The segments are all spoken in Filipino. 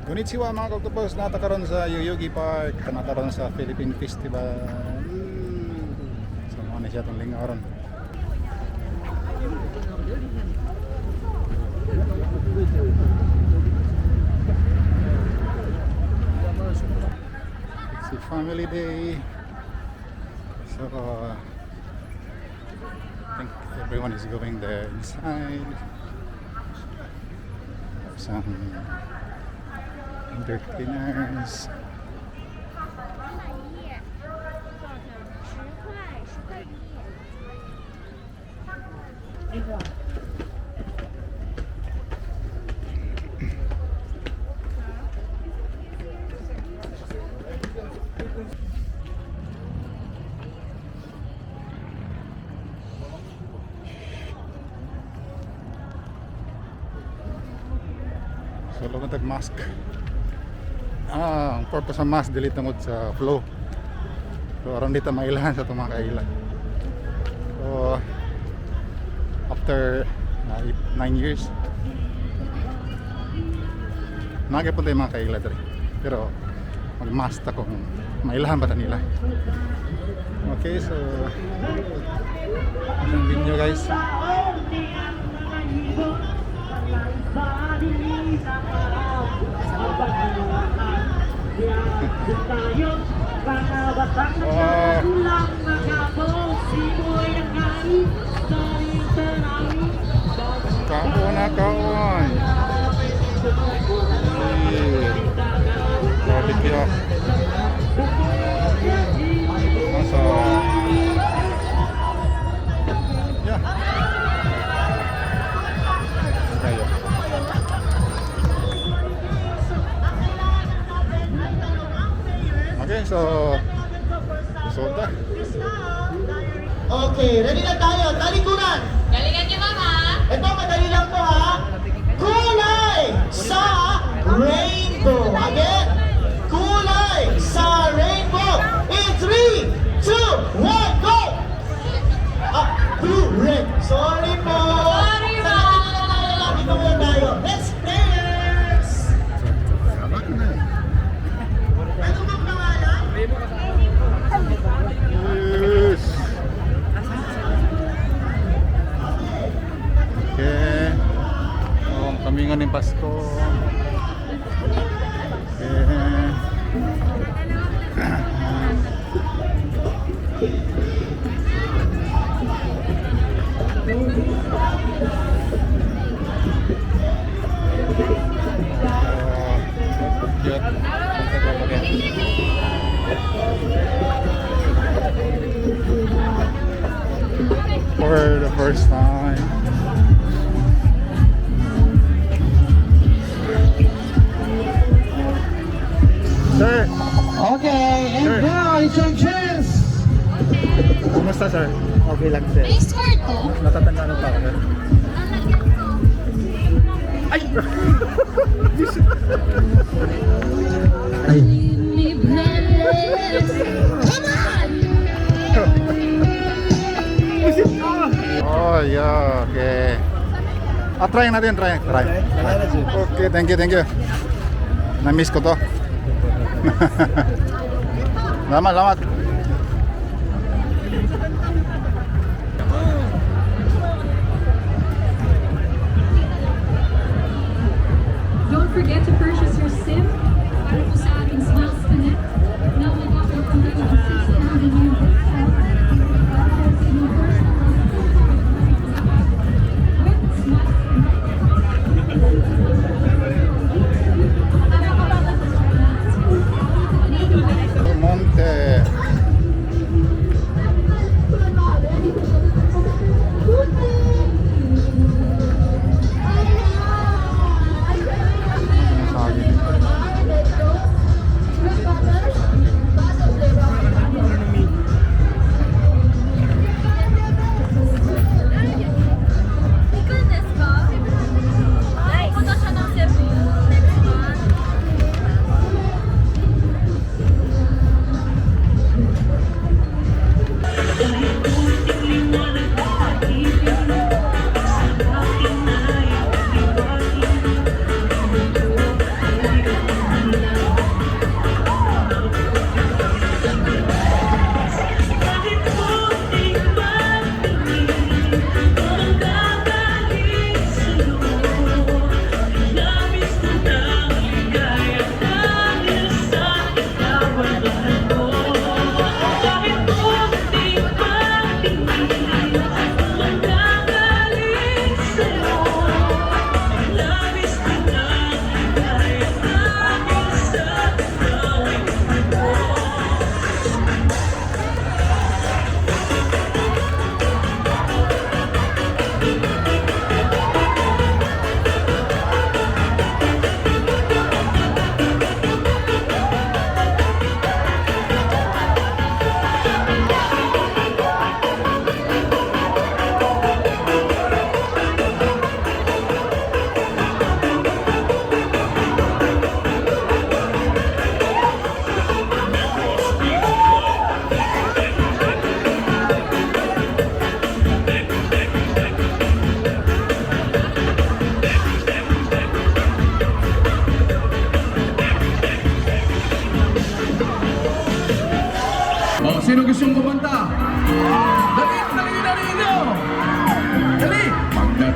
Konnichiwa mga kaugtupos, natakaroon sa Yoyogi Park, natakaroon sa Philippine Festival. So mga na siya itong lingaron. It's a family day. So I think everyone is going there inside. Some entertainers. So look at mask. Ang purpose ng mask dili tungod sa flow. So aron dito mailahan sa itong mga kailan. So after 9 years nagapon tayo mga kailan dito. Pero mag-mask ta kung mailahan ba ta nila. Okay, so ang video guys. Kaon na kaon. Balik ya. Masa. Ya. Kayo. Okay, so soda. Okay, ready na tayo. Talikuran. Galingan niyo, Mama. Ito, madali lang to ha. Kulay sa rainbow. Again, kulay sa rainbow. In 3, 2, 1, go! Blue, red. Sorry po. Sorry, Mom. Dito muna tayo. Let's players. Ano bang pangalan? Yes. Okay. Oh, kami nga ng Pasko. For the first time. Sir, Okay, and Sir. now it's your chance. kumusta sir? Okay lang sir. May skirt ko. Natatandaan pa ako sir. Ay! Ay! Oh yeah, okay. Try natin, try. Okay, thank you. Na-miss ko to. Salamat. Don't forget to purchase your SIM para po sa ating Smiles Connect na mag-offer po kayo ng 6,000 units. Tapos, yung first with Smiles Monte.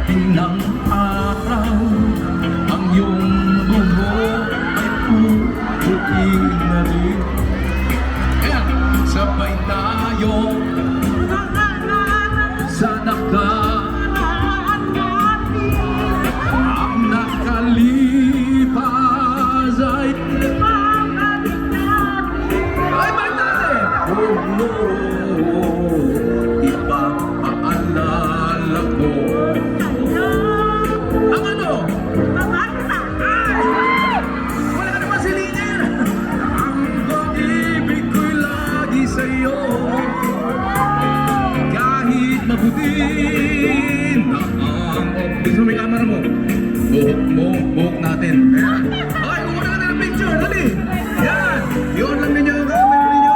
darating ng araw, ang iyong buhok ay pupuin na rin. Kaya sabay tayo sa ang nakalipas ay balik natin! Oh no, ipapaalala ko ang ano? Wala ka naman si Lina! Ang pag-ibig ko'y lagi sa'yo, kahit mabuti na ang gusto mo may camera mo. Buhok natin. Ayan. Okay, kukuha natin ng picture. Dali. Yan. Yun lang ninyo ang camera ninyo.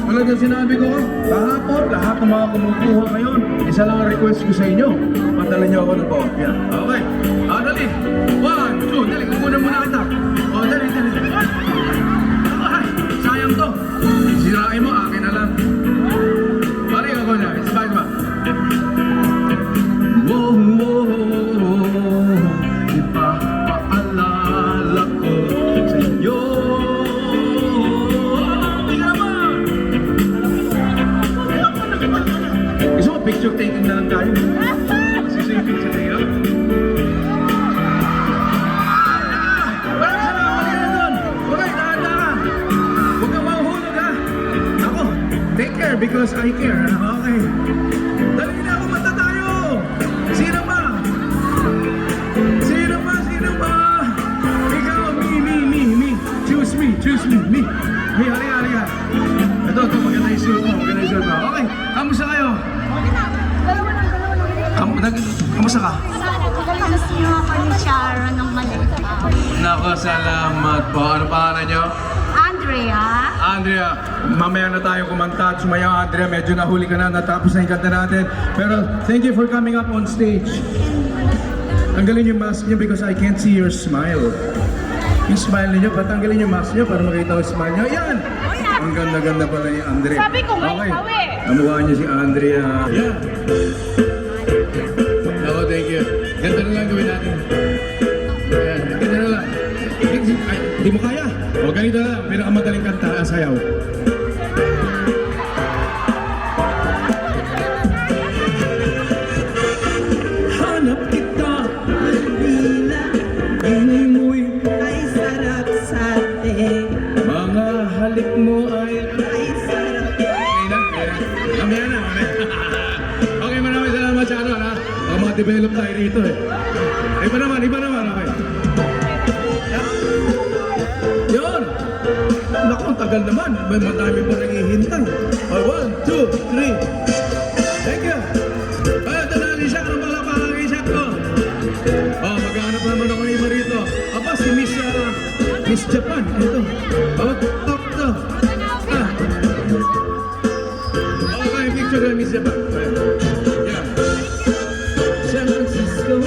Tulad ng sinabi ko, kahapon, lahat ng mga kumukuha ngayon, isa lang ang request ko sa inyo. Padala niyo ako ng bawat. Yan. Okay. Dali. 1, 2, dali. Kukunan muna kita. Dali. Okay. Sayang to. Sirain mo, akin na lang. Balik ako na. It's fine ba? Ipapaalala ko sa iyo. Gusto mo picture taking na lang tayo? Gusto yung picture taking? Walang salamat ka na doon. Okay, dahan-dahan. Huwag kang mahuhulog ha. Ako, take care because I care. Okay. Dali na, kumanta tayo. Sino ba? Ikaw, me. Choose me. Halika. Ito, maganda yung suit mo. Okay, kamusta kayo? Kamusta ka? Gusto niyo ako ni Sharon ng maliit. Nako, salamat po. Ano pangalan niyo? Andrea, mamaya na tayo kumanta at sumayaw. Andrea, medyo nahuli ka na, natapos na yung kanta natin. Pero thank you for coming up on stage. Tanggalin yung mask niyo because I can't see your smile. Yung smile niyo, patanggalin yung mask niyo para makita ko yung smile niyo. Ayan! Ang ganda-ganda pala yung Andrea. Sabi ko nga, okay. ikaw eh. Namuha niyo si Andrea. Yeah. Nako, thank you. Ganda na lang gawin natin. Ayan, ganda na lang. Ay, di mo kaya? O ganito na lang, pinakamadaling kanta, sayaw. Hanap kita, ingay mo'y Ay sarap sa atin, mga halik mo ay ay sarap. Mamaya na. Okay, maraming salamat sa ano, ha? Baka mga-develop tayo rito, eh. Iba naman, okay. Yun! Naku, ang tagal naman. May madami pa naghihintay. 1, 2, 3. Thank you! Dadali siya ng palapakang isak ko. Maghanap naman ako ng iba rito. Aba, si Miss Japan. Ito. Top to. Okay, picture ko Miss Japan. Yeah. San Francisco.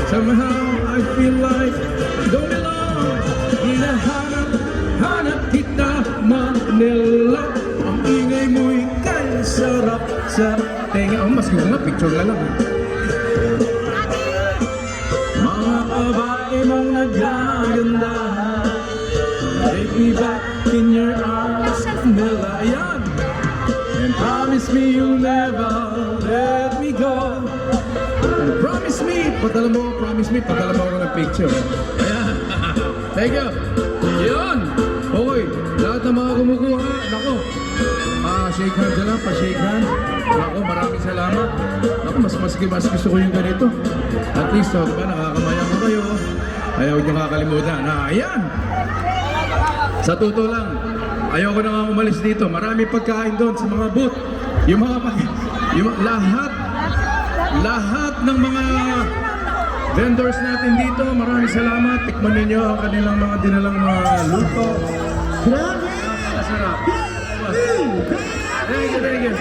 Somehow I feel like don't belong. Hinahanap kita, Manila. Ang ingay mo'y kay sarap sa tenga. Mas gusto nga, picture na lang. Mga babae mong nagaganda, take me back in your arms, Manila. Ayan! And promise me you'll never let me go. Promise me, padala mo ako ng picture. Ayan. Thank you. Yun. Okay, lahat ng mga kumukuha, nako. Shake hand na lang, pa-shake hand. Nako, maraming salamat. Nako, mas gusto ko yung ganito. At least, diba, nakakamayang ko kayo. Ayaw nyo kakalimutan. Ayan. Sa totoo lang, ayoko na nga umalis dito. Marami pagkain doon sa mga booth. Lahat ng mga vendors natin dito, maraming salamat. Tikman ninyo ang kanilang mga dinalang mga luto. Grabe! Masarap. Thank you.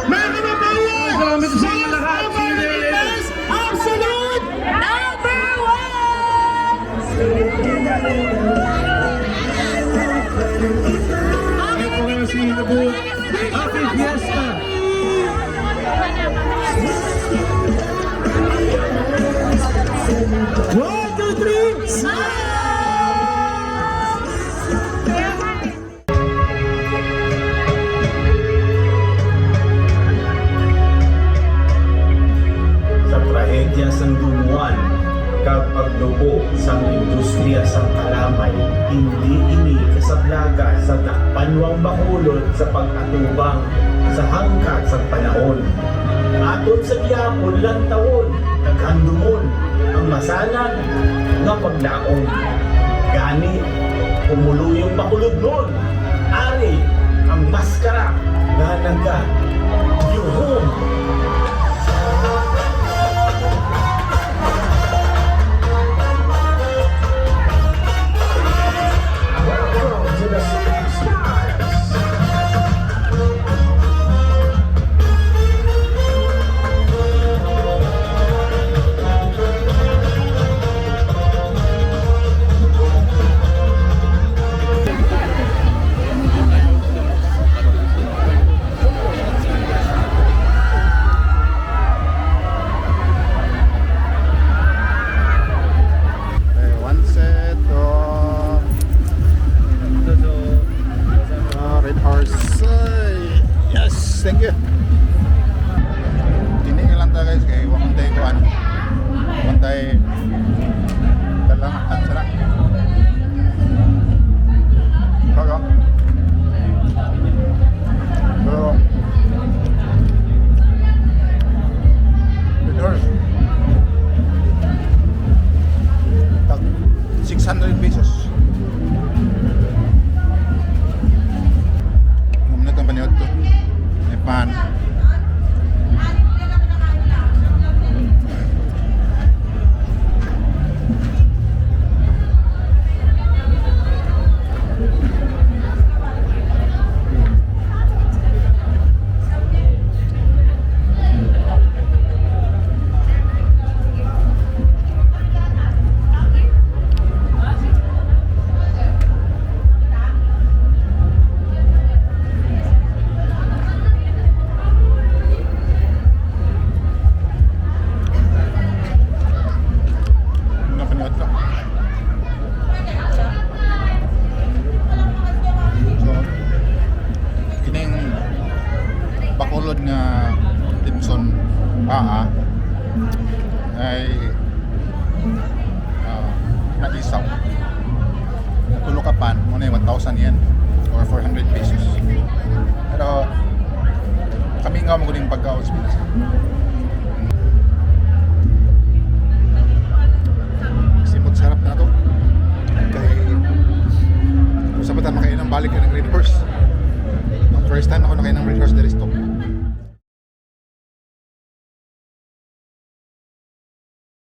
Mga kababayan! Salamat sa inyo lahat. See you there later. Absolute Number 1! 3, Sa trahedya sang dumuan, kapag lubo sang industriya sang kalamay, hindi ini kasablaga sa takpanwang bakulod sa pag-atubang sa hangkat sa panahon. Aton sa giyapon lang taon, naghandumon ang masanan nga paglaon. Gani, umuluyong bakulod nun, ari ang maskara nga naga yuhum. Welcome to the City Stars. One set of Red Horse. Ay, yes, thank you. Hindi nga lang tayo guys, kaya wakang tayo ko ano. Wakang tayo dalangan sana. Bago. Pero Red Horse tag 600 pesos. Ngumnat ang paniod to. Epan. So, kining bakulod nga Timson ay naisaw. Tulo ka pan, muna yung 1,000 yen or 400 pesos. Pero kami nga maguling pagkaon sa Pinas.